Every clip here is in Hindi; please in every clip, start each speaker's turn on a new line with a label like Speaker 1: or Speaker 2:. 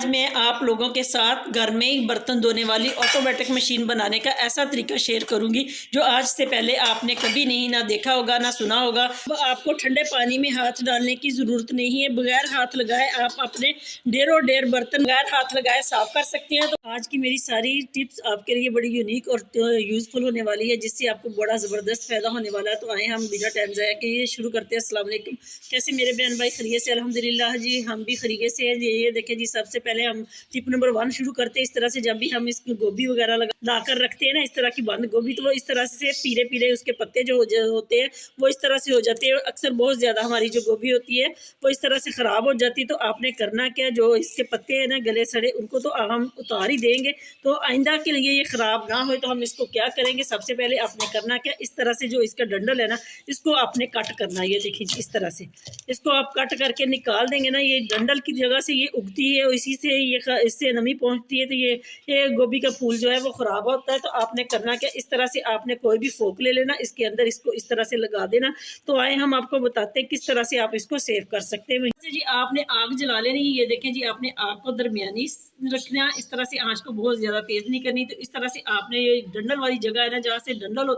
Speaker 1: आज मैं आप लोगों के साथ घर में ही बर्तन धोने वाली ऑटोमेटिक मशीन बनाने का ऐसा तरीका शेयर करूंगी जो आज से पहले आपने कभी नहीं ना देखा होगा ना सुना होगा। आपको ठंडे पानी में हाथ डालने की ज़रूरत नहीं है। बगैर हाथ लगाए आप अपने ढेरों ढेर बर्तन बगैर हाथ लगाए साफ कर सकते हैं। तो आज की मेरी सारी टिप्स आपके लिए बड़ी यूनिक और यूज़फुल होने वाली है, जिससे आपको बड़ा ज़बरदस्त फ़ायदा होने वाला है। तो आए हम बिना टाइम ज़ाया के ये शुरू करते हैं। अस्सलाम वालेकुम। कैसे मेरे बहन भाई खैरियत से? अल्हम्दुलिल्लाह जी, हम भी खैरियत से हैं। ये देखें जी, सबसे पहले हम टिप नंबर 1 शुरू करते हैं। इस तरह से जब भी हम इस गोभी वगैरह ला कर रखते हैं ना, इस तरह की बंद गोभी, तो वो इस तरह से पीले पीले उसके पत्ते जो होते हैं वो इस तरह से हो जाते हैं। अक्सर बहुत ज़्यादा हमारी जो गोभी होती है वो इस तरह से ख़राब हो जाती है। तो आपने करना क्या, जो इसके पत्ते हैं ना गले सड़े, उनको तो हम उतार ही देंगे। तो आइंदा के लिए ये ख़राब ना हो तो हम इसको क्या करेंगे, सबसे पहले आपने करना क्या, इस तरह से जो इसका डंडल है ना, इसको आपने कट करना है। ये देखिए इस तरह से इसको आप कट करके निकाल देंगे ना। ये डंडल की जगह से ये उगती है और इसी से ये इससे नमी पहुंचती है। तो ये गोभी का फूल जो है वो ख़राब होता है। तो आपने करना क्या, इस तरह से आपने कोई भी फोक ले लेना, इसके अंदर इसको इस तरह से लगा देना। तो आए हम आपको बताते हैं किस तरह से आप इसको सेव कर सकते हैं। जी आपने आग जला लेनी। ये देखें जी, आपने आग को दरमियानी रखना, इस तरह से आंच को बहुत ज़्यादा तेज़ नहीं करनी। तो इस तरह से आपने ये डंडल वाली जगह है ना, जहाँ से डंडल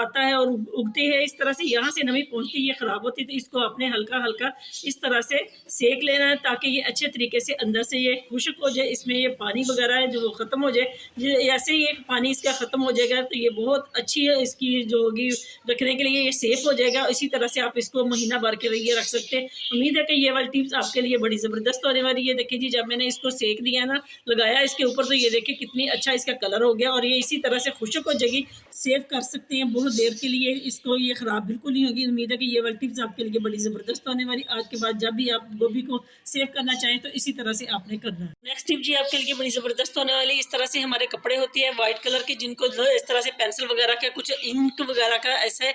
Speaker 1: आता है और उगते हैं, इस तरह से यहाँ से नमी पहुँचती है, ये ख़राब होती है। तो इसको आपने हल्का हल्का इस तरह से सेक लेना है ताकि ये अच्छे तरीके से अंदर से ये खुश्क हो जाए। इसमें ये पानी वगैरह है जो ख़त्म हो जाए। ऐसे ही एक पानी इसका ख़त्म हो जाएगा तो ये बहुत अच्छी है, इसकी जो होगी रखने के लिए ये सेफ हो जाएगा। इसी तरह से आप इसको महीना भर के लिए रख सकते हैं। उम्मीद है कि ये वाली टिप्स आपके लिए बड़ी ज़बरदस्त होने वाली है। देखिए जी, जब मैंने इसको सेक दिया ना, लगाया इसके ऊपर, तो ये देखिए कितनी अच्छा इसका कलर हो गया और ये इसी तरह से खुश्क हो जाएगी। सेव कर सकते हैं बहुत देर के लिए, इसको ये ख़राब बिल्कुल नहीं होगी। उम्मीद है कि ये वाली टिप्स आपके लिए बड़ी ज़बरदस्त होने वाली। आज के बाद जब भी आप गोभी को सेव करना चाहें तो इसी तरह से आपने करना है। नेक्स्ट टिप जी आपके लिए बड़ी ज़बरदस्त होने वाली। इस तरह से हमारे कपड़े होते हैं वाइट कलर के, जिनको इस तरह से पेंसिल वगैरह का, कुछ इंक वगैरह का ऐसे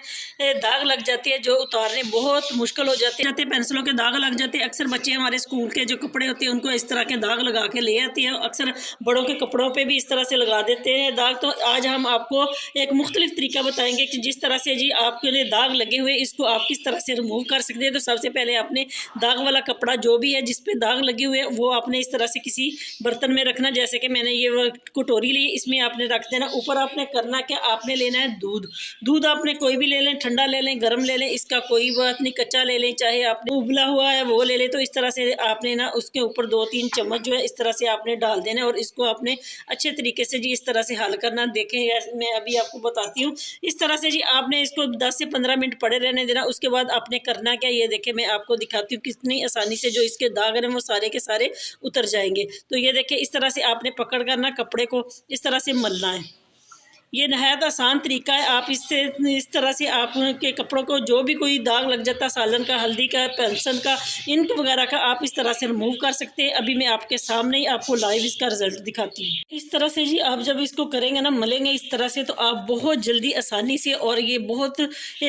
Speaker 1: दाग लग जाती है जो उतारने बहुत मुश्किल हो जाते हैं। पेंसिलों के दाग लग जाते हैं। अक्सर बच्चे हमारे स्कूल के जो कपड़े होते हैं उनको इस तरह के दाग लगा के ले आते हैं। अक्सर बड़ों के कपड़ों पे भी इस तरह से लगा देते हैं दाग। तो आज हम आपको एक मुख्तलिफ तरीका बताएंगे कि जिस तरह से जी आपके लिए दाग लगे हुए इसको आप किस तरह से रिमूव कर सकते हैं। तो सबसे पहले आपने दाग वाला कपड़ा जो भी है जिस पे दाग लगे हुए वो आपने इस तरह से किसी बर्तन में रखना। जैसे कि मैंने ये कटोरी ली, इसमें आपने रख देना। ऊपर आपने करना क्या, आपने लेना है दूध आपने कोई भी ले लें, ठंडा ले लें, गर्म ले लें, इसका कोई बात नहीं, कच्चा ले लें, चाहे आपने उबला हुआ है वो ले लें। तो इस तरह से आपने ना उसके ऊपर 2-3 चम्मच जो है इस तरह से आपने डाल देना और इसको आपने अच्छे तरीके से जी इस तरह से हल करना। देखें मैं अभी आपको बताती हूँ। इस तरह से जी आपने इसको 10 से 15 मिनट पड़े रहने देना। उसके बाद आपने करना क्या, ये देखें मैं आपको दिखाती हूँ कितनी आसानी से जो इसके दाग हैं वो सारे के सारे उतर जाएंगे। तो ये देखें इस तरह से आपने पकड़ कर ना कपड़े को इस तरह से मलना है। ये नहायत आसान तरीका है। आप इससे इस तरह से आपके कपड़ों को जो भी कोई दाग लग जाता, सालन का, हल्दी का, पेंसिल का, इंक वगैरह का, आप इस तरह से रिमूव कर सकते हैं। अभी मैं आपके सामने ही आपको लाइव इसका रिजल्ट दिखाती हूँ। इस तरह से जी आप जब इसको करेंगे ना, मलेंगे इस तरह से, तो आप बहुत जल्दी आसानी से, और ये बहुत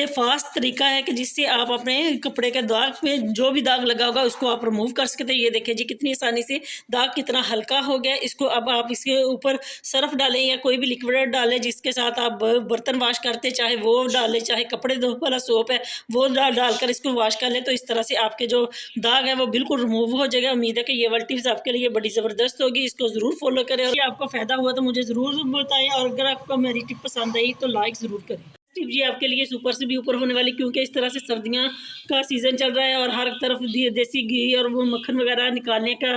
Speaker 1: फास्ट तरीका है कि जिससे आप अपने कपड़े के दाग पे जो भी दाग लगा होगा उसको आप रिमूव कर सकते हैं। ये देखिए जी कितनी आसानी से दाग कितना हल्का हो गया। इसको अब आप इसके ऊपर सर्फ डालें या कोई भी लिक्विड डालें जिसके साथ आप बर्तन वॉश करते, चाहे वो डालें, चाहे कपड़े धो वाला सोप है वो डालकर इसको वॉश कर लें। तो इस तरह से आपके जो दाग है वो बिल्कुल रिमूव हो जाएगा। उम्मीद है कि ये वाली टिप्स आपके लिए बड़ी ज़बरदस्त होगी। इसको ज़रूर फॉलो करें और आपको फ़ायदा हुआ तो मुझे ज़रूर बताएं, और अगर आपको मेरी टिप पसंद आई तो लाइक ज़रूर करें। टिप जी आपके लिए सुपर से भी ऊपर होने वाली, क्योंकि इस तरह से सर्दियाँ का सीज़न चल रहा है और हर तरफ देसी घी और वो मक्खन वगैरह निकालने का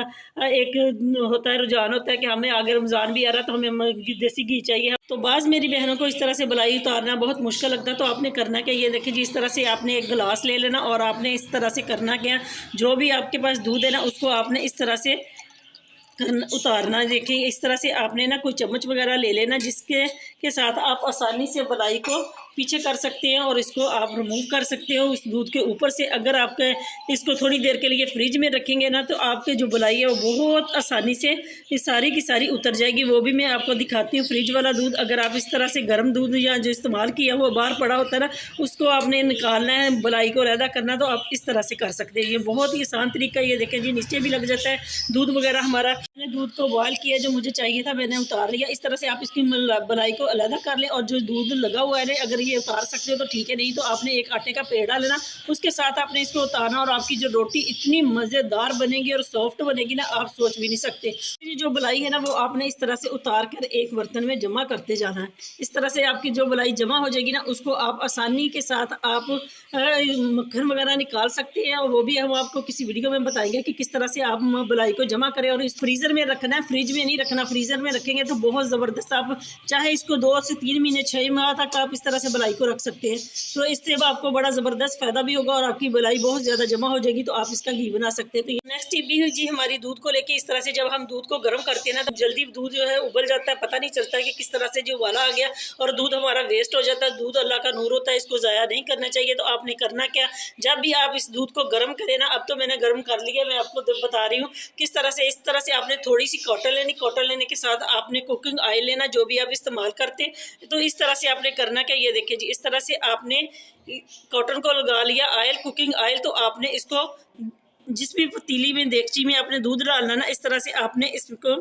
Speaker 1: एक होता है, रुझान होता है कि हमें आगे रमज़ान भी आ रहा है तो हमें देसी घी चाहिए। तो बाज़ मेरी बहनों को इस तरह से बलाई उतारना बहुत मुश्किल लगता है। तो आपने करना क्या, ये देखिए जी इस तरह से आपने एक गिलास ले लेना और आपने इस तरह से करना क्या, जो भी आपके पास दूध है ना उसको आपने इस तरह से उतारना। देखिए इस तरह से आपने ना कोई चम्मच वगैरह ले लेना जिसके साथ आप आसानी से बलाई को पीछे कर सकते हैं और इसको आप रिमूव कर सकते हो उस दूध के ऊपर से। अगर आप इसको थोड़ी देर के लिए फ्रिज में रखेंगे ना तो आपके जो बलाई है वो बहुत आसानी से ये सारी की सारी उतर जाएगी। वो भी मैं आपको दिखाती हूँ। फ्रिज वाला दूध अगर आप इस तरह से गर्म दूध या जो इस्तेमाल किया वो बाहर पड़ा होता है ना, उसको आपने निकालना है, बलाई को अलहदा करना, तो आप इस तरह से कर सकते हैं। ये बहुत ही आसान तरीका। ये देखें जी नीचे भी लग जाता है दूध वगैरह हमारा। मैंने दूध को बॉयल किया, जो मुझे चाहिए था मैंने उतार लिया। इस तरह से आप इसकी बलाई को अलहदा कर लें और जो दूध लगा हुआ है अगर अगर ये उतार सकते हो तो ठीक है, नहीं तो आपने एक आटे का पेड़ा लेना, उसके साथ आपने इसको उतारना और आपकी जो रोटी इतनी मज़ेदार बनेगी और सॉफ्ट बनेगी ना, आप सोच भी नहीं सकते। ये जो मलाई है ना वो आपने इस तरह से उतार कर एक बर्तन में जमा करते जाना है। इस तरह से आपकी जो मलाई जमा हो जाएगी ना, उसको आप आसानी के साथ आप मक्खन वगैरह निकाल सकते हैं, और वो भी हम आपको किसी वीडियो में बताएंगे कि किस तरह से आप मलाई को जमा करें। और इस फ्रीज़र में रखना है, फ्रिज में नहीं रखना। फ्रीज़र में रखेंगे तो बहुत ज़बरदस्त, आप चाहे इसको 2 से 3 महीने 6 माह तक आप इस तरह से मलाई को रख सकते हैं। तो इससे आपको बड़ा ज़बरदस्त फ़ायदा भी होगा और आपकी मलाई बहुत ज़्यादा जमा हो जाएगी, तो आप इसका घी बना सकते हैं। तो नेक्स्ट टिप भी है जी हमारी दूध को लेके। इस तरह से जब हम दूध को गर्म करते हैं ना, तो जल्दी दूध जो है उबल जाता है, पता नहीं चलता है कि किस तरह से जो उबाला आ गया और दूध हमारा वेस्ट हो जाता है। दूध अल्लाह का नूर होता है, इसको ज़ाया नहीं करना चाहिए। तो आपने करना क्या, जब भी आप इस दूध को गर्म करें ना, अब तो मैंने गर्म कर लिया, मैं आपको बता रही हूँ किस तरह से। इस तरह से आपने थोड़ी सी कॉटन लेनी, कॉटन लेने के साथ आपने कुकिंग ऑयल लेना, जो भी आप इस्तेमाल करते हैं। तो इस तरह से आपने करना क्या, ये देखिए जी, इस तरह से आपने कॉटन को लगा लिया ऑयल, कुकिंग ऑयल। तो आपने इसको जिस भी पतीली में, देगची में आपने दूध डालना ना, इस तरह से आपने इसको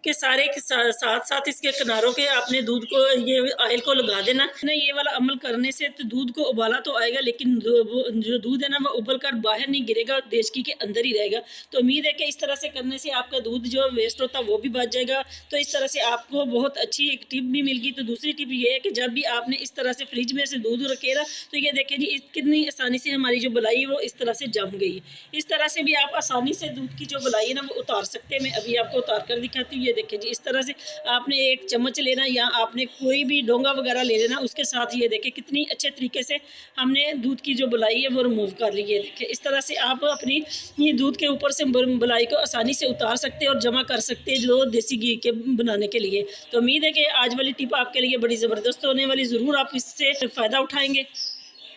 Speaker 1: के सारे के साथ साथ इसके किनारों के आपने दूध को, ये ऑयल को लगा देना ना। ये वाला अमल करने से तो दूध को उबाला तो आएगा, लेकिन जो दूध है ना वो उबल कर बाहर नहीं गिरेगा, देचकी के अंदर ही रहेगा। तो उम्मीद है कि इस तरह से करने से आपका दूध जो वेस्ट होता है वो भी बच जाएगा। तो इस तरह से आपको बहुत अच्छी एक टिप भी मिल गई। तो दूसरी टिप ये है कि जब भी आपने इस तरह से फ्रिज में से दूध रखे ना, तो ये देखिए जी कितनी आसानी से हमारी जो मलाई वो इस तरह से जम गई। इस तरह से भी आप आसानी से दूध की जो मलाई है ना वो उतार सकते हैं। मैं अभी आपको उतार कर दिखाती हूँ। ये देखिए जी, इस तरह से आपने एक चम्मच लेना या आपने कोई भी डोंगा वगैरह ले लेना, उसके साथ ये देखिए कितनी अच्छे तरीके से हमने दूध की जो मलाई है वो रिमूव कर ली है। देखिए इस तरह से आप अपनी ये दूध के ऊपर से मलाई को आसानी से उतार सकते हैं और जमा कर सकते हैं, जो देसी घी के बनाने के लिए। तो उम्मीद है कि आज वाली टिप आपके लिए बड़ी ज़बरदस्त होने वाली, ज़रूर आप इससे फ़ायदा उठाएंगे।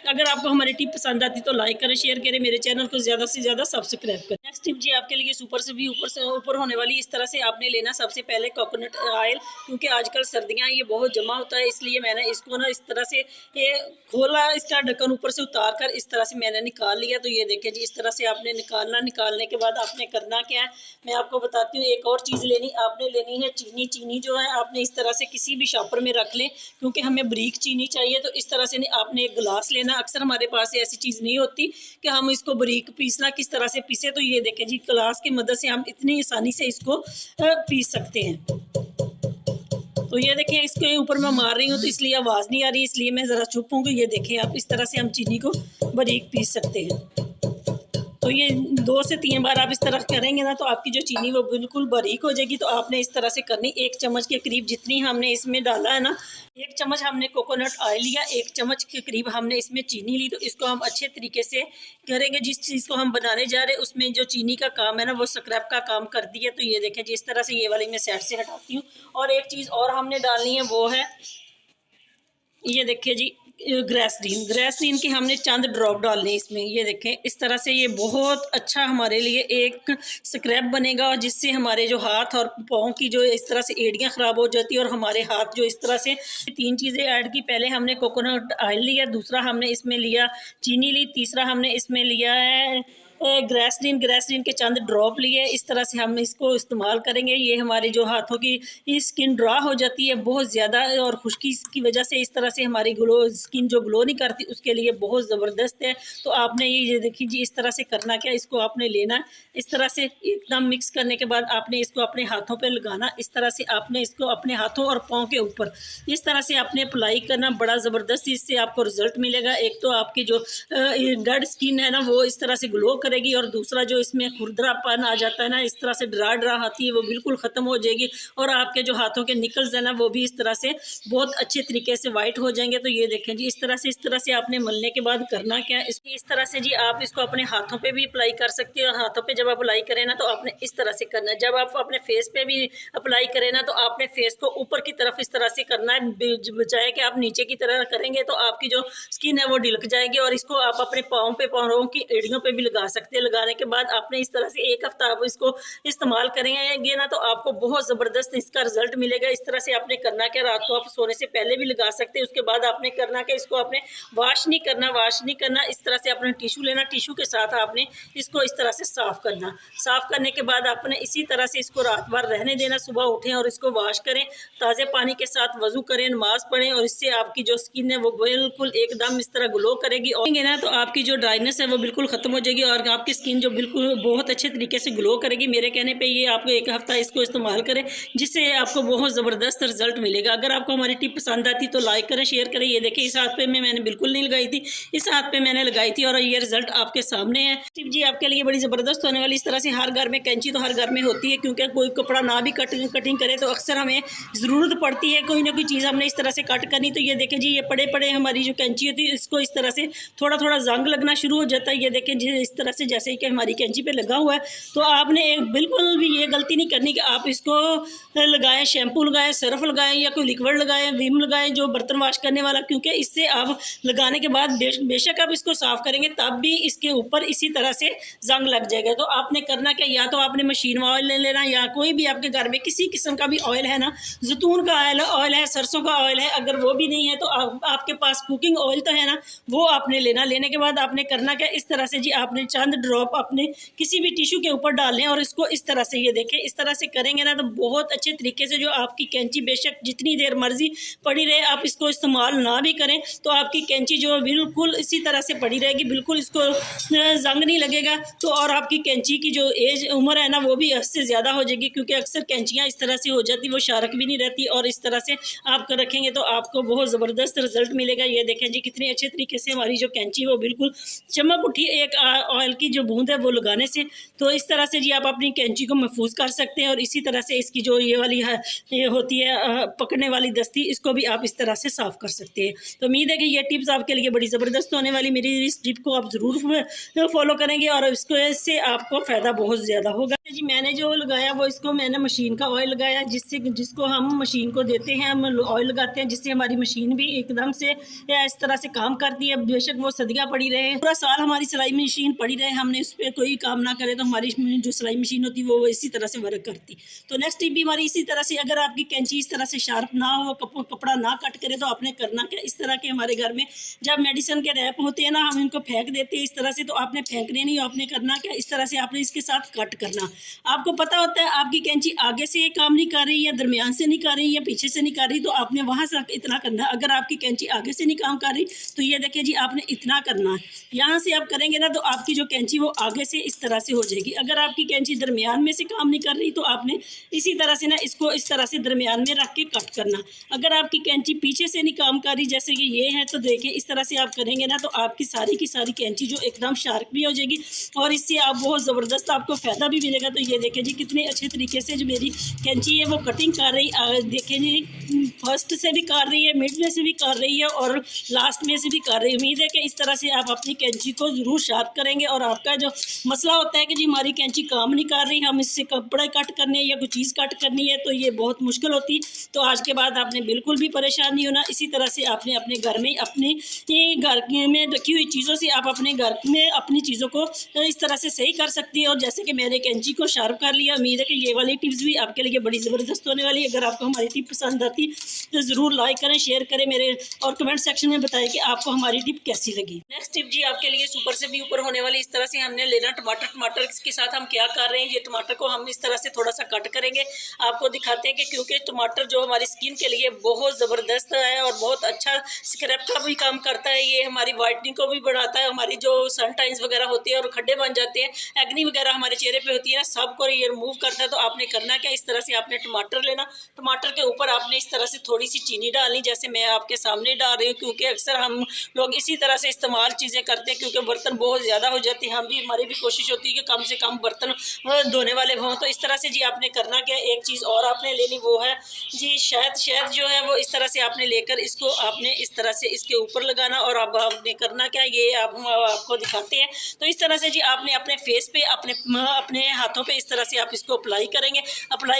Speaker 1: अगर आपको हमारी टिप पसंद आती तो लाइक करें, शेयर करें, मेरे चैनल को ज़्यादा से ज़्यादा सब्सक्राइब करें। नेक्स्ट टिप जी आपके लिए ऊपर से भी ऊपर होने वाली। इस तरह से आपने लेना सबसे पहले कोकोनट ऑयल, क्योंकि आजकल सर्दियाँ ये बहुत जमा होता है, इसलिए मैंने इसको ना इस तरह से ये खोला, इसका ढक्कन ऊपर से उतार कर इस तरह से मैंने निकाल लिया। तो ये देखिए जी, इस तरह से आपने निकालना। निकालने के बाद आपने करना क्या है मैं आपको बताती हूँ। एक और चीज़ लेनी, आपने लेनी है चीनी। चीनी जो है आपने इस तरह से किसी भी शॉपर में रख लें, क्योंकि हमें बारीक चीनी चाहिए। तो इस तरह से नहीं, आपने एक गिलास लेना। अक्सर हमारे पास ऐसी चीज़ नहीं होती कि हम इसको बारीक पीसना, किस तरह से पीसे। तो ये देखें जी, गिलास की मदद से हम इतनी आसानी से इसको पीस सकते हैं। तो ये देखें, इसके ऊपर मैं मार रही हूँ तो इसलिए आवाज़ नहीं आ रही, इसलिए मैं ज़रा चुप हूँ। ये देखें आप, इस तरह से हम चीनी को बारीक पीस सकते हैं। तो ये 2 से 3 बार आप इस तरह करेंगे ना, तो आपकी जो चीनी वो बिल्कुल बारीक हो जाएगी। तो आपने इस तरह से करनी। 1 चम्मच के करीब जितनी हमने इसमें डाला है ना, 1 चम्मच हमने कोकोनट ऑयल लिया, 1 चम्मच के करीब हमने इसमें चीनी ली। तो इसको हम अच्छे तरीके से करेंगे। जिस चीज़ को हम बनाने जा रहे हैं उसमें जो चीनी का काम है ना वो स्क्रैप का काम कर दिया। तो ये देखें जी, इस तरह से ये वाली मैं साइड से हटाती हूँ। और एक चीज़ और हमने डालनी है, वो है ये देखिए जी, ग्रेसलीन की हमने चंद ड्रॉप डालने इसमें। ये देखें, इस तरह से ये बहुत अच्छा हमारे लिए एक स्क्रैप बनेगा, जिससे हमारे जो हाथ और पाँव की जो इस तरह से एड़ियाँ ख़राब हो जाती है और हमारे हाथ जो इस तरह से। 3 चीज़ें ऐड की। पहले हमने कोकोनट ऑयल लिया, दूसरा हमने इसमें लिया चीनी ली, तीसरा हमने इसमें लिया है ग्रेसलीन के चंद ड्रॉप लिए। इस तरह से हम इसको इस्तेमाल करेंगे। ये हमारे जो हाथों की स्किन ड्रा हो जाती है बहुत ज़्यादा, और खुश्की की वजह से इस तरह से हमारी स्किन जो ग्लो नहीं करती, उसके लिए बहुत ज़बरदस्त है। तो आपने ये देखिए जी, इस तरह से करना क्या, इसको आपने लेना है, इस तरह से एकदम मिक्स करने के बाद आपने इसको अपने हाथों पर लगाना। इस तरह से आपने इसको अपने हाथों और पाँव के ऊपर इस तरह से आपने अप्लाई करना। बड़ा ज़बरदस्त इससे आपको रिजल्ट मिलेगा। एक तो आपकी जो डेड स्किन है ना वो इस तरह से ग्लो करेगी, और दूसरा जो इसमें खुरदरापन आ जाता है ना, इस तरह से ड्रा आती है, वो बिल्कुल ख़त्म हो जाएगी। और आपके जो हाथों के निकल्स है ना वो भी इस तरह से बहुत अच्छे तरीके से वाइट हो जाएंगे। तो ये देखें जी, इस तरह से आपने मलने के बाद करना क्या है, इस तरह से जी आप इसको अपने हाथों पे भी अप्लाई कर सकते हो। हाथों पे जब आप अप्लाई करें ना तो आपने इस तरह से करना है। जब आप अपने फेस पे भी अप्लाई करें ना तो आपने फेस को ऊपर की तरफ इस तरह से करना है, बजाय कि आप नीचे की तरह करेंगे तो आपकी जो स्किन है वो ढिलक जाएगी। और इसको आप अपने पाँव की एड़ियों पे भी लगा सकते सकते हैं। लगाने के बाद आपने इस तरह से 1 हफ्ता आप इसको इस्तेमाल करेंगे ना तो आपको बहुत ज़बरदस्त इसका रिजल्ट मिलेगा। इस तरह से आपने करना क्या, रात को आप सोने से पहले भी लगा सकते हैं। उसके बाद आपने करना क्या, इसको आपने वॉश नहीं करना। इस तरह से आपने टिशू लेना, टिशू के साथ आपने इसको इस तरह से साफ़ करना। साफ़ करने के बाद आपने इसी तरह से इसको रात भर रहने देना। सुबह उठें और इसको वॉश करें, ताज़े पानी के साथ वज़ू करें, नमाज़ पढ़ें और इससे आपकी जो स्किन है वो बिल्कुल एकदम इस तरह ग्लो करेगी। और ना तो आपकी जो ड्राइनेस है वो बिल्कुल ख़त्म हो जाएगी और आपकी स्किन जो बिल्कुल बहुत अच्छे तरीके से ग्लो करेगी। मेरे कहने पे ये आपको 1 हफ्ता इसको इस्तेमाल करें, जिससे आपको बहुत ज़बरदस्त रिजल्ट मिलेगा। अगर आपको हमारी टिप पसंद आती तो लाइक करें, शेयर करें। ये देखिए इस हाथ पे मैंने बिल्कुल नहीं लगाई थी, इस हाथ पे मैंने लगाई थी और ये रिजल्ट आपके सामने है। टिप जी आपके लिए बड़ी ज़बरदस्त होने वाली। इस तरह से हर घर में कैंची तो हर घर में होती है, क्योंकि कोई कपड़ा ना भी कटिंग करे तो अक्सर हमें ज़रूरत पड़ती है कोई ना कोई चीज़ हमने इस तरह से कट करनी। तो ये देखें जी, ये पड़े हमारी जो कैंची होती है इसको इस तरह से थोड़ा थोड़ा जंग लगना शुरू हो जाता है। ये देखें जी, इस तरह से जैसे कि हमारी कैंची पे लगा हुआ है। तो आपने बिल्कुल भी ये गलती नहीं करनी कि आप इसको लगाएं, शैम्पू लगाएं, सर्फ लगाएं या कोई लिक्विड लगाएं, विम लगाएं जो बर्तन वॉश करने वाला, क्योंकि इससे आप लगाने के बाद बेशक आप इसको साफ़ करेंगे तब भी इसके ऊपर इसी तरह से जंग लग जाएगा। तो आपने करना क्या, या तो आपने मशीन ऑयल ले लेना या कोई भी आपके घर में किसी किस्म का भी ऑयल है ना, जैतून का ऑयल है, सरसों का ऑयल है, अगर वो भी नहीं है तो आपके पास कुकिंग ऑयल तो है ना, वो आपने लेना। लेने के बाद आपने करना क्या, इस तरह से जी आपने चंद ड्रॉप अपने किसी भी टिश्यू के ऊपर डालने और इसको इस तरह से, ये देखें इस तरह से करेंगे ना तो बहुत अच्छे तरीके से जो आपकी कैंची बेशक जितनी देर मर्जी पड़ी रहे, आप इसको इस्तेमाल ना भी करें तो आपकी कैंची जो बिल्कुल इसी तरह से पड़ी रहेगी, बिल्कुल इसको जंग नहीं लगेगा। तो और आपकी कैंची की जो उम्र है ना वो भी 80 से ज़्यादा हो जाएगी, क्योंकि अक्सर कैंचियाँ इस तरह से हो जाती, वो शार्क भी नहीं रहती। और इस तरह से आप रखेंगे तो आपको बहुत ज़बरदस्त रिजल्ट मिलेगा। ये देखें जी कितने अच्छे तरीके से हमारी जो कैंची वो बिल्कुल चमक उठी एक ऑयल की जो बूंद है वो लगाने से। तो इस तरह से जी आप अपनी कैंची को महफूज कर सकते हैं। और इसी तरह से इसकी जो ये वाली है, ये होती है पकड़ने वाली दस्ती, इसको भी आप इस तरह से साफ़ कर सकते हैं। तो उम्मीद है कि ये टिप्स आपके लिए बड़ी ज़बरदस्त होने वाली। मेरी इस टिप को आप ज़रूर फॉलो करेंगे और इससे आपको फ़ायदा बहुत ज़्यादा होगा। जी मैंने जो लगाया वो इसको मैंने मशीन का ऑयल लगाया, जिसको हम मशीन को देते हैं, हम ऑयल लगाते हैं, जिससे हमारी मशीन भी एकदम से इस तरह से काम करती है। बेशक वो सदियाँ पड़ी रहे, पूरा साल हमारी सिलाई मशीन पड़ी रहे, हमने उस पर कोई काम ना करे तो हमारी जो सिलाई मशीन होती वो इसी तरह से वर्क करती। तो नेक्स्ट टिप भी हमारी इसी तरह से, अगर आपकी कैंची इस तरह से शार्प ना हो, कपड़ा ना कट करे तो आपने करना क्या, इस तरह के हमारे घर में जब मेडिसिन के रैप होते हैं ना, हम इनको फेंक देते हैं इस तरह से, तो आपने फेंकने नहीं, आपने करना क्या, इस तरह से आपने इसके साथ कट करना। आपको पता होता है आपकी कैंची आगे से काम नहीं कर रही, या दरमियान से नहीं कर रही, या पीछे से नहीं कर रही, तो आपने वहाँ से इतना करना। अगर आपकी कैंची आगे से नहीं काम कर रही तो ये देखिए जी आपने इतना करना है। यहाँ से आप करेंगे ना तो आपकी जो कैंची वो आगे से इस तरह से हो जाएगी। अगर आपकी कैंची दरमियान में से काम नहीं कर रही तो आपने इसी तरह से ना इसको इस तरह से दरमियान में रख के कट करना। अगर आपकी कैंची पीछे से नहीं काम कर रही, जैसे कि ये है, तो देखिए इस तरह से आप करेंगे ना तो आपकी सारी की सारी कैंची जो एकदम शार्प भी हो जाएगी और इससे आप बहुत ज़बरदस्त आपको फ़ायदा भी मिलेगा। तो ये देखिए जी कितने अच्छे तरीके से जो मेरी कैंची है वो कटिंग कर रही, देखिए जी फर्स्ट से भी कर रही है, मिड में से भी कर रही है और लास्ट में से भी कर रही है। उम्मीद है कि इस तरह से आप अपनी कैंची को ज़रूर शार्प करेंगे। और आपका जो मसला होता है कि जी हमारी कैंची काम नहीं कर रही, हम इससे कपड़े कट करने या कोई चीज़ कट करनी है, तो ये बहुत मुश्किल होती। तो आज के बाद आपने बिल्कुल भी परेशान नहीं होना। इसी तरह से आपने अपने घर में अपनी घर में रखी हुई चीज़ों से आप अपने घर में अपनी चीज़ों को इस तरह से सही कर सकती है। और जैसे कि मैंने कैंची को शार्प कर लिया, उम्मीद है कि ये वाली टिप्स भी आपके लिए बड़ी ज़बरदस्त होने वाली है। अगर आपको हमारी टिप पसंद आती तो ज़रूर लाइक करें, शेयर करें मेरे और कमेंट सेक्शन में बताएं कि आपको हमारी टिप कैसी लगी। नेक्स्ट टिप जी आपके लिए सुपर से भी ऊपर होने वाली। इस तरह से हमने लेना टमाटर के साथ हम क्या कर रहे हैं, ये टमाटर को हम इस तरह से थोड़ा सा कट करेंगे। आपको दिखाते हैं कि क्योंकि टमाटर जो हमारी स्किन के लिए बहुत ज़बरदस्त है और बहुत अच्छा स्क्रब का भी काम करता है। ये हमारी वाइटनिंग को भी बढ़ाता है, हमारी जो सन टाइन्स वगैरह होती है और खड्डे बन जाते हैं, एक्नी वगैरह हमारे चेहरे पे होती है ना, सबको ये रिमूव करता है। तो आपने करना क्या, इस तरह से आपने टमाटर लेना, टमाटर के ऊपर आपने इस तरह से थोड़ी सी चीनी डालनी, जैसे मैं आपके सामने डाल रही हूँ, क्योंकि अक्सर हम लोग इसी तरह से इस्तेमाल चीज़ें करते हैं क्योंकि बर्तन बहुत ज़्यादा हो जाती है। हमारी भी कोशिश होती है कि कम से कम बर्तन धोने वाले हों। तो इस तरह से जी आपने करना क्या, एक चीज़ और आपने लेनी, वो है जी शहद जो है वो इस तरह से आपने लेकर इसको आपने इस तरह से इसके ऊपर लगाना। और अब आपने करना क्या, ये आपको दिखाते हैं। तो इस तरह से जी आपने अपने फेस पे अपने हाथों पे इस तरह से आप इसको अप्लाई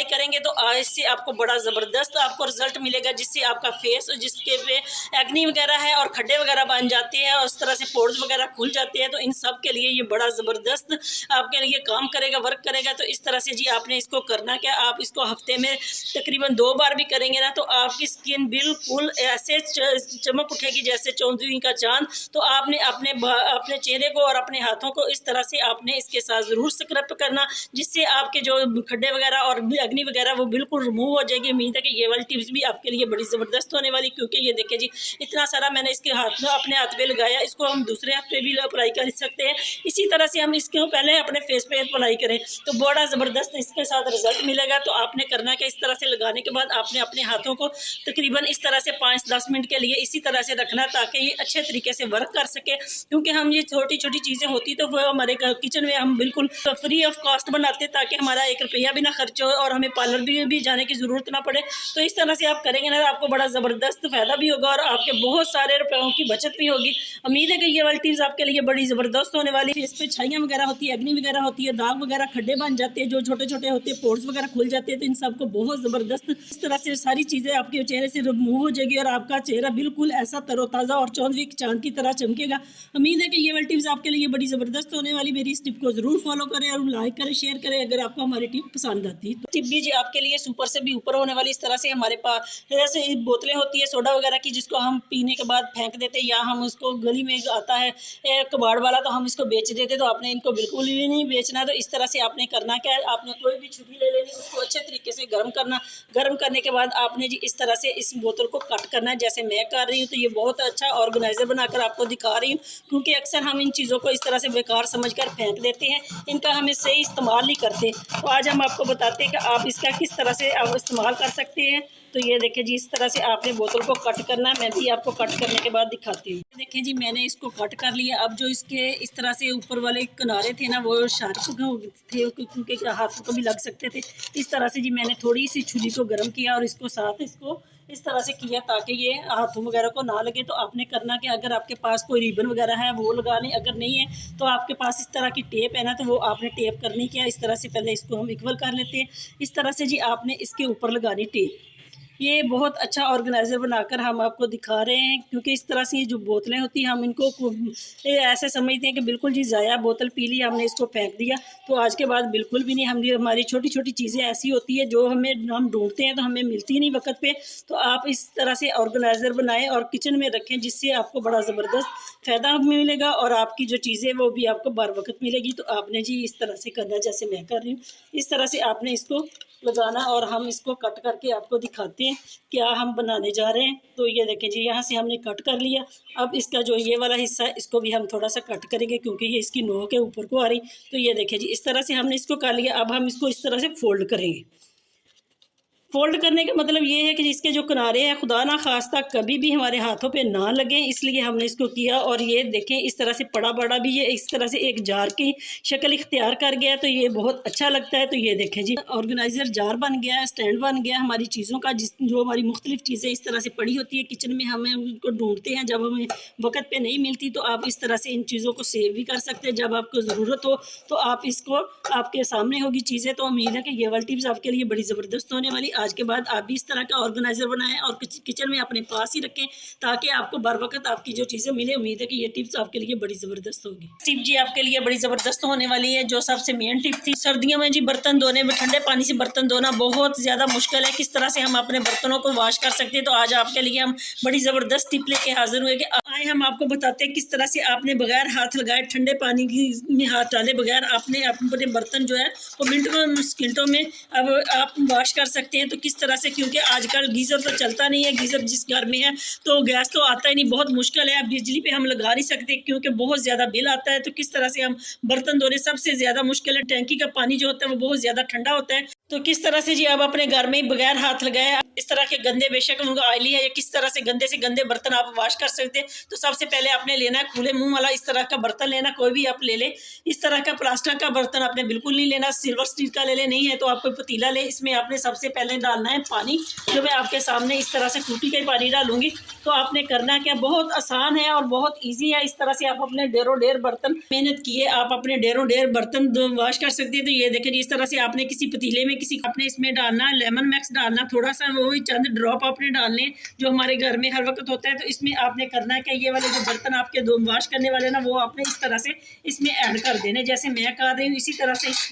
Speaker 1: करेंगे तो इससे आपको बड़ा ज़बरदस्त आपको रिजल्ट मिलेगा, जिससे आपका फेस जिसके पे एक्नी वगैरह है और खड्डे वगैरह बन जाते हैं और उस तरह से पोर्स वगैरह खुल जाते हैं, तो इन सब के लिए ये बड़ा ज़बरदस्त आपके लिए काम करेगा, वर्क करेगा। तो इस तरह से जी आपने इसको करना क्या, आप इसको हफ्ते में तकरीबन 2 बार भी करेंगे ना तो आपकी स्किन बिल्कुल ऐसे चमक उठेगी जैसे चौंदवी का चांद। तो आपने अपने चेहरे को और अपने हाथों को इस तरह से आपने इसके साथ ज़रूर स्क्रब करना, जिससे आपके जो खड्डे वगैरह और अग्नि वगैरह वो बिल्कुल रिमूव हो जाएगी। उम्मीद है कि ये वाली टिप्स भी आपके लिए बड़ी ज़बरदस्त होने वाली, क्योंकि ये देखिए जी इतना सारा मैंने इसके हाथ में अपने हाथ पे लगाया, इसको हम दूसरे हाथ पे भी अप्लाई कर सकते हैं। इसी तरह से हम इसको पहले अपने फेस पे अप्लाई करें तो बड़ा ज़बरदस्त इसके साथ रिजल्ट मिलेगा। तो आपने करना कि इस तरह से लगाने के बाद आपने अपने हाथों को तकरीबन इस तरह से 5-10 मिनट के लिए इसी तरह से रखना, ताकि ये अच्छे तरीके से वर्क कर सके। क्योंकि हम ये छोटी छोटी चीज़ें होती तो वो हमारे किचन में हम बिल्कुल फ्री ऑफ कॉस्ट बनाते, ताकि हमारा 1 रुपया भी ना खर्च हो और हमें पार्लर भी जाने की ज़रूरत ना पड़े। तो इस तरह से आप करेंगे ना तो आपको बड़ा ज़बरदस्त फ़ायदा भी होगा और आपके बहुत सारे रुपयों की बचत भी होगी। उम्मीद है कि ये वाली टिप्स आपके लिए बड़ी ज़बरदस्त होने वाली है। इस पर छाइयाँ वगैरह होती है, अग्नि वगैरह होती है, दाग वगैरह खड्डे बन जाते हैं, जो छोटे छोटे होते हैं, पोर्स वगैरह खुल जाते हैं, तो इन सबको बहुत ज़बरदस्त इस तरह से सारी चीज़ें आपके चेहरे से रिमूव हो जाएगी और आपका चेहरा बिल्कुल ऐसा तरोताज़ा और चौंदवी चांद की तरह चमकेगा। उम्मीद है कि ये वाली टिप्स आपके लिए बड़ी ज़बरदस्त होने वाली। मेरी इस टिप को ज़रूर फॉलो करें और लाइक करें, शेयर करें अगर आपको हमारी टिप पसंद आती है। तो टिप भी जी आपके लिए सुपर से भी ऊपर होने वाली। इस तरह से हमारे पास जैसे बोतलें होती है सोडा वगैरह की, जिसको हम पीने के बाद फेंक देते हैं, या हम उसको गली में आता है कबाड़ वाला तो हम इसको बेच देते। तो आपने इनको बिल्कुल भी नहीं बेचना। तो इस तरह से आपने करना क्या है, आपने कोई भी छुरी ले लेनी, उसको अच्छे तरीके से गर्म करना। गर्म करने के बाद आपने जी इस तरह से इस बोतल को कट करना है जैसे मैं कर रही हूँ। तो ये बहुत अच्छा ऑर्गेनाइजर बनाकर आपको दिखा रही हूँ, क्योंकि अक्सर हम इन चीज़ों को इस तरह से बेकार समझकर फेंक देते हैं, इनका हम सही इस्तेमाल नहीं करते। तो आज हम आपको बताते हैं कि आप इसका किस तरह से आप इस्तेमाल कर सकते हैं। तो ये देखिए जी इस तरह से आपने बोतल को कट करना है। मैं भी आपको कट करने के बाद दिखाती हूँ। देखिए जी मैंने इसको कट कर लिया। अब जो इसके इस तरह से ऊपर वाले किनारे थे ना वो शार्प थे, क्योंकि हाथों को भी लग सकते थे। इस तरह से जी मैंने थोड़ी सी छुरी को गर्म किया और इसको साथ इसको इस तरह से किया ताकि ये हाथों वगैरह को ना लगे। तो आपने करना कि अगर आपके पास कोई रिबन वगैरह है वो लगा लें, अगर नहीं है तो आपके पास इस तरह की टेप है ना तो वो आपने टेप करनी क्या, इस तरह से पहले इसको हम इक्वल कर लेते हैं। इस तरह से जी आपने इसके ऊपर लगानी टेप। ये बहुत अच्छा ऑर्गेनाइज़र बनाकर हम आपको दिखा रहे हैं, क्योंकि इस तरह से ये जो बोतलें होती हैं हम इनको ऐसे समझते हैं कि बिल्कुल जी ज़ाया बोतल पी ली, हमने इसको फेंक दिया। तो आज के बाद बिल्कुल भी नहीं। हम ये हमारी छोटी छोटी चीज़ें ऐसी होती है जो हम ढूंढते हैं तो हमें मिलती नहीं वक्त पे। तो आप इस तरह से ऑर्गेनाइज़र बनाएं और किचन में रखें, जिससे आपको बड़ा ज़बरदस्त फ़ायदा मिलेगा और आपकी जो चीज़ें वो भी आपको बर वक्त मिलेगी। तो आपने जी इस तरह से करना जैसे मैं कर रही हूँ। इस तरह से आपने इसको लगाना और हम इसको कट करके आपको दिखाते हैं क्या हम बनाने जा रहे हैं। तो ये देखें जी यहाँ से हमने कट कर लिया। अब इसका जो ये वाला हिस्सा है इसको भी हम थोड़ा सा कट करेंगे, क्योंकि ये इसकी नोक के ऊपर को आ रही। तो ये देखें जी इस तरह से हमने इसको कर लिया। अब हम इसको इस तरह से फोल्ड करेंगे। फोल्ड करने का मतलब ये है कि इसके जो किनारे हैं खुदा ना खास्ता कभी भी हमारे हाथों पे ना लगे, इसलिए हमने इसको किया। और ये देखें इस तरह से पड़ा बड़ा भी ये इस तरह से एक जार की शक्ल इख्तियार कर गया। तो ये बहुत अच्छा लगता है। तो ये देखें जी ऑर्गेनाइजर जार बन गया है, स्टैंड बन गया हमारी चीज़ों का, जो हमारी मुख्तलिफ चीज़ें इस तरह से पड़ी होती है किचन में, हमें उनको ढूंढते हैं जब हमें वक्त पे नहीं मिलती। तो आप इस तरह से इन चीज़ों को सेव भी कर सकते हैं। जब आपको ज़रूरत हो तो आप इसको आपके सामने होगी चीज़ें। तो उम्मीद है कि ये वाली टिप्स आपके लिए बड़ी ज़बरदस्त होने वाली। आज के बाद आप भी इस तरह का ऑर्गेनाइजर बनाएं और किचन में अपने पास ही रखें, ताकि आपको बर वक्त आपकी जो चीज़ें मिले। उम्मीद है कि ये टिप्स आपके लिए बड़ी ज़बरदस्त होगी। टिप जी आपके लिए बड़ी ज़बरदस्त होने वाली है। जो सबसे मेन टिप थी, सर्दियों में जी बर्तन धोने में ठंडे पानी से बर्तन धोना बहुत ज़्यादा मुश्किल है, किस तरह से हम अपने बर्तनों को वॉश कर सकते हैं। तो आज आपके लिए हम बड़ी ज़बरदस्त टिप लेके हाजिर हुए कि आए हम आपको बताते हैं किस तरह से आपने बगैर हाथ लगाए ठंडे पानी में हाथ डाले बगैर आपने अपने बर्तन जो है वो मिनटों में अब आप वॉश कर सकते हैं। तो किस तरह से, क्योंकि आजकल गीज़र तो चलता नहीं है, गीज़र जिस घर में है तो गैस तो आता ही नहीं, बहुत मुश्किल है। अब बिजली पे हम लगा नहीं सकते क्योंकि बहुत ज़्यादा बिल आता है। तो किस तरह से हम बर्तन धोने सबसे ज़्यादा मुश्किल है। टैंकी का पानी जो होता है वो बहुत ज़्यादा ठंडा होता है। तो किस तरह से जी आप अपने घर में बगैर हाथ लगाए इस तरह के गंदे, बेशक उनका ऑयली है, या किस तरह से गंदे बर्तन आप वॉश कर सकते हैं। तो सबसे पहले आपने लेना है खुले मुंह वाला इस तरह का बर्तन लेना, कोई भी आप ले लें। इस तरह का प्लास्टिक का बर्तन आपने बिल्कुल नहीं लेना, सिल्वर स्टील का ले लें, नहीं है तो आप कोई पतीला ले। इसमें आपने सबसे पहले डालना है पानी, जो मैं आपके सामने इस तरह से टूटी का ही पानी डालूंगी। तो आपने करना क्या, बहुत आसान है और बहुत ईजी है। इस तरह से आप अपने ढेरों बर्तन मेहनत किए आप अपने ढेरों बर्तन वॉश कर सकते हैं। तो ये देखें इस तरह से आपने किसी पतीले में किसी आपने इसमें डालना लेमन मैक्स डालना, थोड़ा सा वो चंद ड्रॉप आपने डालने जो हमारे घर में हर वक्त होता है। तो इसमें आपने करना है कि ये वाले जो बर्तन आपके दो वॉश करने वाले ना, वो आपने इस तरह से इसमें ऐड कर देने, जैसे मैं कर रही हूँ इसी तरह से इस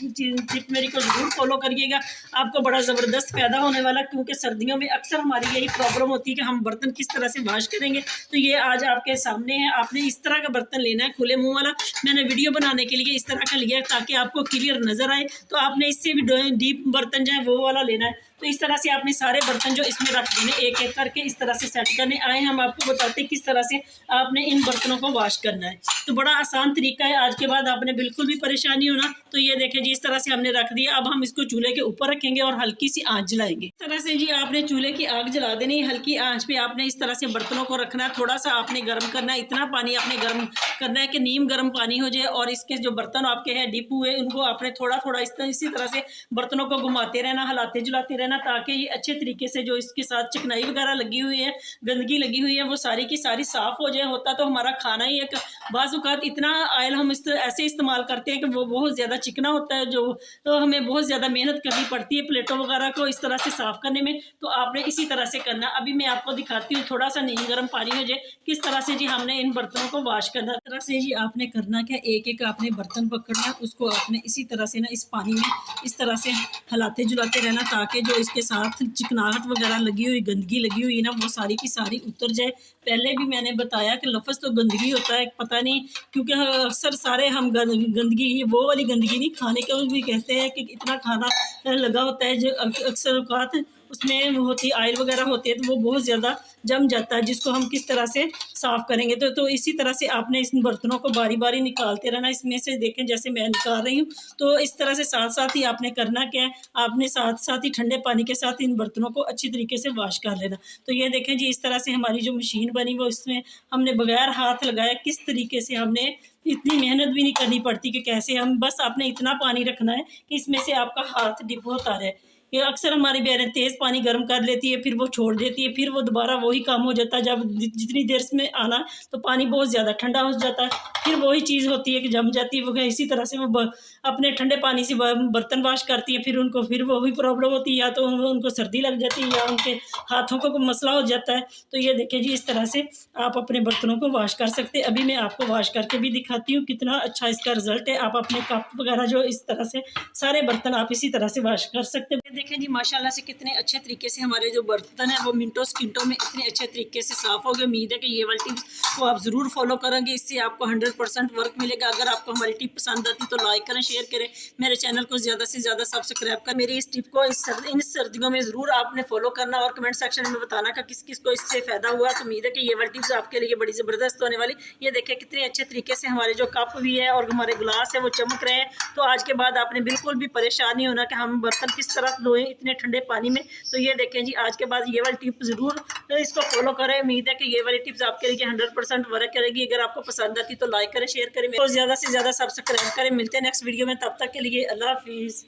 Speaker 1: टिप मेरी को जरूर फॉलो करिएगा, आपको बड़ा ज़बरदस्त फायदा होने वाला। क्योंकि सर्दियों में अक्सर हमारी यही प्रॉब्लम होती है कि हम बर्तन किस तरह से वॉश करेंगे। तो ये आज आपके सामने है, आपने इस तरह का बर्तन लेना है खुले मुंह वाला। मैंने वीडियो बनाने के लिए इस तरह का लिया ताकि आपको क्लियर नजर आए। तो आपने इससे भी डीप बर्तन जो है वो वाला लेना है। तो इस तरह से आपने सारे बर्तन जो इसमें रख देने, एक एक करके इस तरह से सेट करने। आए हम आपको बताते हैं किस तरह से आपने इन बर्तनों को वॉश करना है। तो बड़ा आसान तरीका है, आज के बाद आपने बिल्कुल भी परेशानी होना। तो ये देखें जी, इस तरह से हमने रख दिया। अब हम इसको चूल्हे के ऊपर रखेंगे और हल्की सी आंच जलाएंगे। इस तरह से जी आपने चूल्हे की आग जला देनी, हल्की आंच पे आपने इस तरह से बर्तनों को रखना है। थोड़ा सा आपने गर्म करना है, इतना पानी आपने गर्म करना है कि नीम गर्म पानी हो जाए। और इसके जो बर्तन आपके हैं डिप हुए, उनको आपने थोड़ा थोड़ा इसी तरह से बर्तनों को घुमाते रहना, हिलाते जुलाते रहना, ताकि ये अच्छे तरीके से जो इसके साथ चिकनाई वगैरह लगी हुई है, गंदगी लगी हुई है, वो सारी की सारी साफ हो जाए। होता तो हमारा खाना ही एक बाज़-औक़ात इतना ऑयल हम ऐसे इस्तेमाल करते हैं कि वो बहुत ज़्यादा चिकना होता है, जो तो हमें बहुत ज़्यादा मेहनत करनी पड़ती है प्लेटों वगैरह को इस तरह से साफ़ करने में। तो आपने इसी तरह से करना। अभी मैं आपको दिखाती हूँ, थोड़ा सा नीम गर्म पानी हो जाए, किस तरह से जी हमने इन बर्तनों को वॉश करना। इस तरह से जी आपने करना क्या, एक एक आपने बर्तन पकड़ना, उसको आपने इसी तरह से ना इस पानी में इस तरह से हिलाते जुलाते रहना, ताकि जो इसके साथ चिकनाहट वगैरह लगी हुई, गंदगी लगी हुई ना, वो सारी की सारी उतर जाए। पहले भी मैंने बताया कि लफ्ज़ तो गंदगी होता है, पता नहीं क्योंकि अक्सर सारे हम गंदगी, वो वाली गंदगी नहीं, खाने के भी कहते हैं कि इतना खाना लगा होता है जो अक्सर औक़ात उसमें होती ऑयल वगैरह होती है, तो वो बहुत ज़्यादा जम जाता है, जिसको हम किस तरह से साफ़ करेंगे। तो इसी तरह से आपने इस बर्तनों को बारी बारी निकालते रहना। इसमें से देखें जैसे मैं निकाल रही हूँ, तो इस तरह से साथ साथ ही आपने करना क्या है, आपने साथ साथ ही ठंडे पानी के साथ इन बर्तनों को अच्छी तरीके से वॉश कर लेना। तो ये देखें जी, इस तरह से हमारी जो मशीन बनी, वो इसमें हमने बगैर हाथ लगाए किस तरीके से हमने इतनी मेहनत भी नहीं करनी पड़ती कि कैसे हम, बस आपने इतना पानी रखना है कि इसमें से आपका हाथ डिप होता रहे। ये अक्सर हमारी बहनें तेज़ पानी गर्म कर लेती है, फिर वो छोड़ देती है, फिर वो दोबारा वही काम हो जाता है। जब जितनी देर में आना तो पानी बहुत ज़्यादा ठंडा हो जाता है, फिर वही चीज़ होती है कि जम जाती है। वो इसी तरह से वो अपने ठंडे पानी से बर्तन वॉश करती है, फिर वही प्रॉब्लम होती है, या तो उनको सर्दी लग जाती है या उनके हाथों को मसला हो जाता है। तो ये देखिए जी, इस तरह से आप अपने बर्तनों को वॉश कर सकते हैं। अभी मैं आपको वॉश करके भी दिखाती हूँ कितना अच्छा इसका रिजल्ट है। आप अपने कप वगैरह जो इस तरह से सारे बर्तन आप इसी तरह से वॉश कर सकते हैं। देखें जी, माशाल्लाह से कितने अच्छे तरीके से हमारे जो बर्तन हैं वो मिनटों सेकंडों में इतने अच्छे तरीके से साफ़ हो गए। उम्मीद है कि ये वाली टिप्स को आप ज़रूर फॉलो करेंगे, इससे आपको 100% वर्क मिलेगा। अगर आपको हमारी टिप पसंद आती तो लाइक करें, शेयर करें, मेरे चैनल को ज़्यादा से ज़्यादा सब्सक्राइब करें। मेरी इस टिप को इन सर्दियों में ज़रूर आपने फॉलो करना और कमेंट सेक्शन में बताना कि किस किस को इससे फ़ायदा हुआ। तो उम्मीद है कि ये वाली टिप्स आपके लिए बड़ी ज़बरदस्त होने वाली। ये देखिए कितने अच्छे तरीके से हमारे जो कप भी है और हमारे गिलास है वो चमक रहे हैं। तो आज के बाद आपने बिल्कुल भी परेशान नहीं होना कि हम बर्तन किस तरह धोएं इतने ठंडे पानी में। तो ये देखें जी, आज के बाद ये वाली टिप ज़रूर इसको फॉलो करें। उम्मीद है कि ये वाली टिप्स आपके लिए 100% वर्क करेगी। अगर आपको पसंद आती तो लाइक करें, शेयर करें, तो ज़्यादा से ज़्यादा सब्सक्राइब करें। मिलते हैं नेक्स्ट वीडियो में, तब तक के लिए अल्लाह हाफिज़।